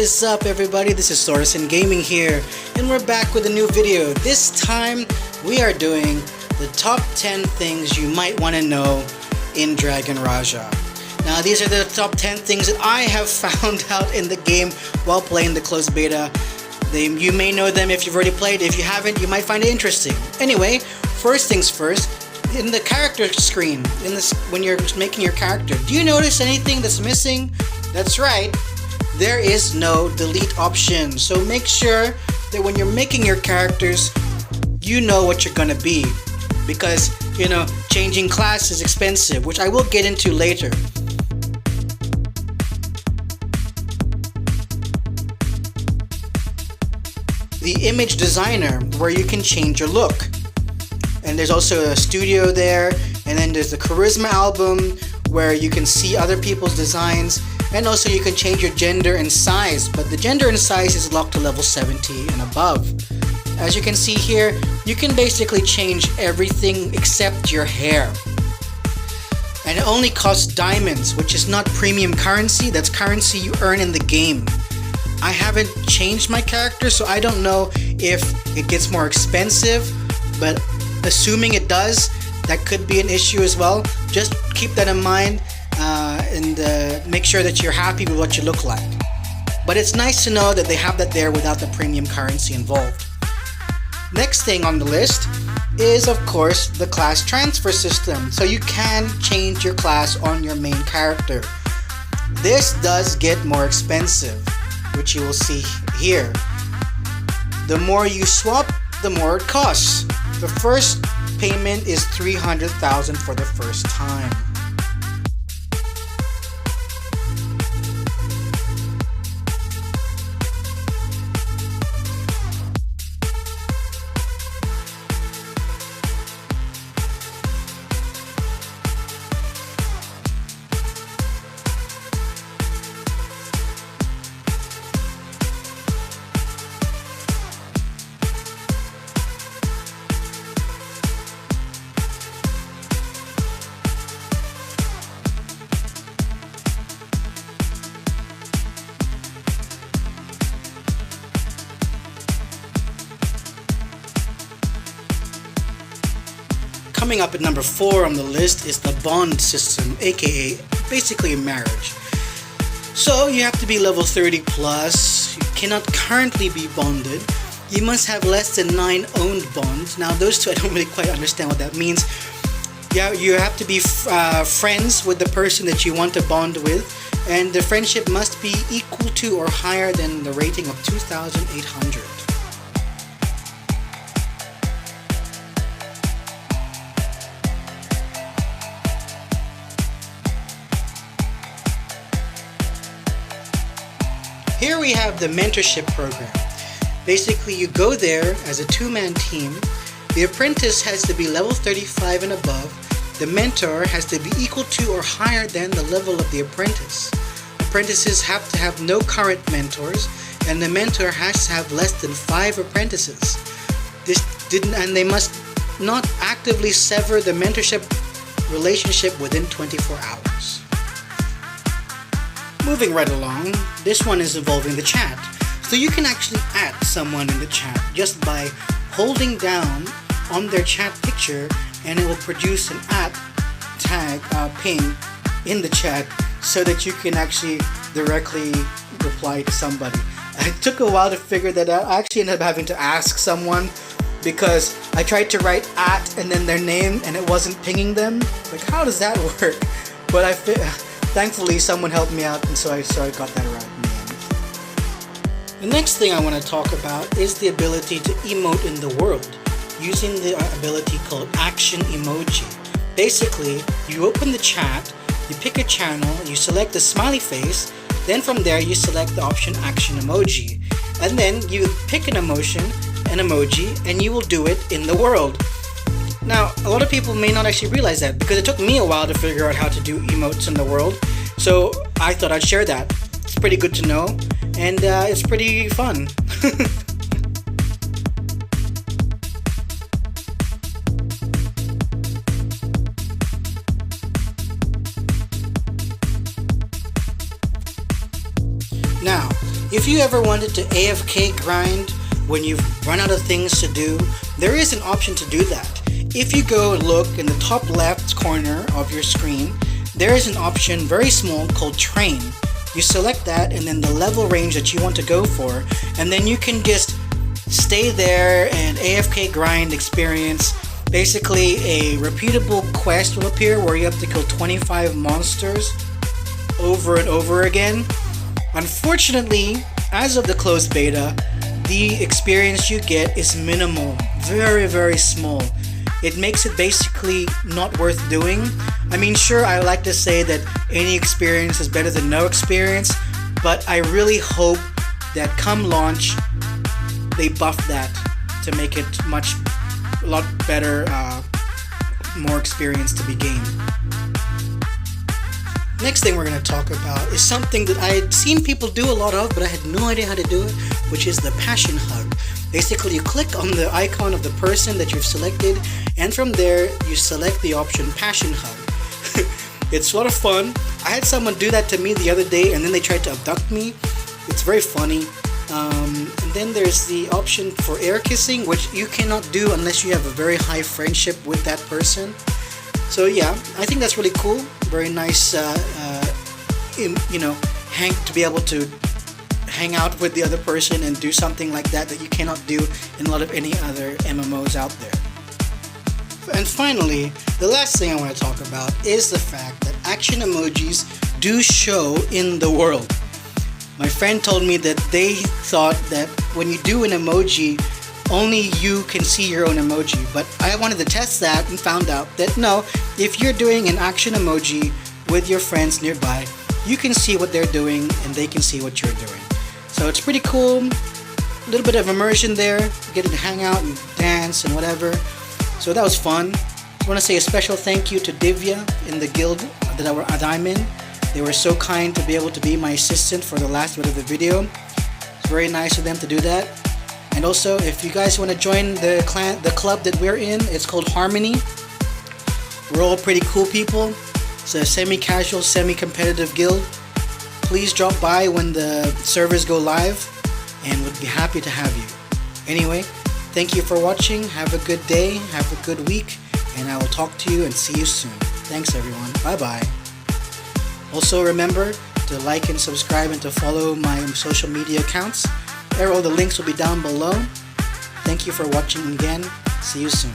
is up, everybody? This is Sora Synn Gaming here, and we're back with a new video. This time we are doing the top 10 things you might want to know in Dragon Raja. Now these are the top 10 things that I have found out in the game while playing the closed beta. You may know them if you've already played. If you haven't, you might find it interesting. Anyway, first things first, in the character screen, when you're making your character, do you notice anything that's missing? That's right, there is no delete option. So make sure that when you're making your characters, you know what you're gonna be, because changing class is expensive, which I will get into later. The image designer, where you can change your look, and there's also a studio there, and then there's the charisma album where you can see other people's designs, and also you can change your gender and size, but the gender and size is locked to level 70 and above. As you can see here, you can basically change everything except your hair, and it only costs diamonds, which is not premium currency. That's currency you earn in the game. I haven't changed my character, so I don't know if it gets more expensive, but assuming it does, that could be an issue as well. Just keep that in mind and make sure that you're happy with what you look like. But it's nice to know that they have that there without the premium currency involved. Next thing on the list is, of course, the class transfer system. So you can change your class on your main character. This does get more expensive, which you will see here. The more you swap, the more it costs. The first payment is 300,000 for the first time. Coming up at number 4 on the list is the bond system, aka basically a marriage. So you have to be level 30 plus, you cannot currently be bonded, you must have less than 9 owned bonds. Now those two I don't really quite understand what that means. Yeah, you have to be friends with the person that you want to bond with, and the friendship must be equal to or higher than the rating of 2,800. Here we have the mentorship program. Basically, you go there as a 2-man team. The apprentice has to be level 35 and above. The mentor has to be equal to or higher than the level of the apprentice. Apprentices have to have no current mentors, and the mentor has to have less than 5 apprentices. And they must not actively sever the mentorship relationship within 24 hours. Moving right along, this one is involving the chat. So you can actually add someone in the chat just by holding down on their chat picture, and it will produce an tag ping in the chat so that you can actually directly reply to somebody. It took a while to figure that out. I actually ended up having to ask someone because I tried to write and then their name and it wasn't pinging them. Like, how does that work? But thankfully, someone helped me out, and so I got that right in the end. The next thing I want to talk about is the ability to emote in the world using the ability called Action Emoji. Basically, you open the chat, you pick a channel, you select the smiley face, then from there you select the option Action Emoji, and then you pick an emoji, and you will do it in the world. Now, a lot of people may not actually realize that, because it took me a while to figure out how to do emotes in the world, so I thought I'd share that. It's pretty good to know, and it's pretty fun. Now, you if you ever wanted to AFK grind when you've run out of things to do, there is an option to do that. If you go look in the top left corner of your screen, there is an option very small called Train. You select that and then the level range that you want to go for, and then you can just stay there and AFK grind experience. Basically, a repeatable quest will appear where you have to kill 25 monsters over and over again. Unfortunately, as of the closed beta, the experience you get is minimal, very small. It makes it basically not worth doing. I mean, sure, I like to say that any experience is better than no experience, but I really hope that come launch, they buff that to make it a lot better, more experience to be gained. Next thing we're going to talk about is something that I had seen people do a lot of, but I had no idea how to do it, which is the passion hug. Basically, you click on the icon of the person that you've selected, and from there, you select the option passion hug. It's a lot of fun. I had someone do that to me the other day, and then they tried to abduct me. It's very funny. And then there's the option for air kissing, which you cannot do unless you have a very high friendship with that person. So yeah, I think that's really cool. Very nice, to be able to hang out with the other person and do something like that you cannot do in a lot of any other MMOs out there. And finally, the last thing I want to talk about is the fact that action emojis do show in the world. My friend told me that they thought that when you do an emoji, only you can see your own emoji, but I wanted to test that and found out that no, if you're doing an action emoji with your friends nearby, you can see what they're doing and they can see what you're doing. So it's pretty cool, a little bit of immersion there, getting to hang out and dance and whatever. So that was fun. I want to say a special thank you to Divya in the guild that I'm in. They were so kind to be able to be my assistant for the last bit of the video. It's very nice of them to do that. And also, if you guys want to join the club that we're in, it's called Harmony. We're all pretty cool people. It's a semi-casual, semi-competitive guild. Please drop by when the servers go live, and we'd be happy to have you. Anyway, thank you for watching. Have a good day, have a good week, and I will talk to you and see you soon. Thanks everyone. Bye-bye. Also remember to like and subscribe and to follow my social media accounts. All the links will be down below. Thank you for watching again. See you soon.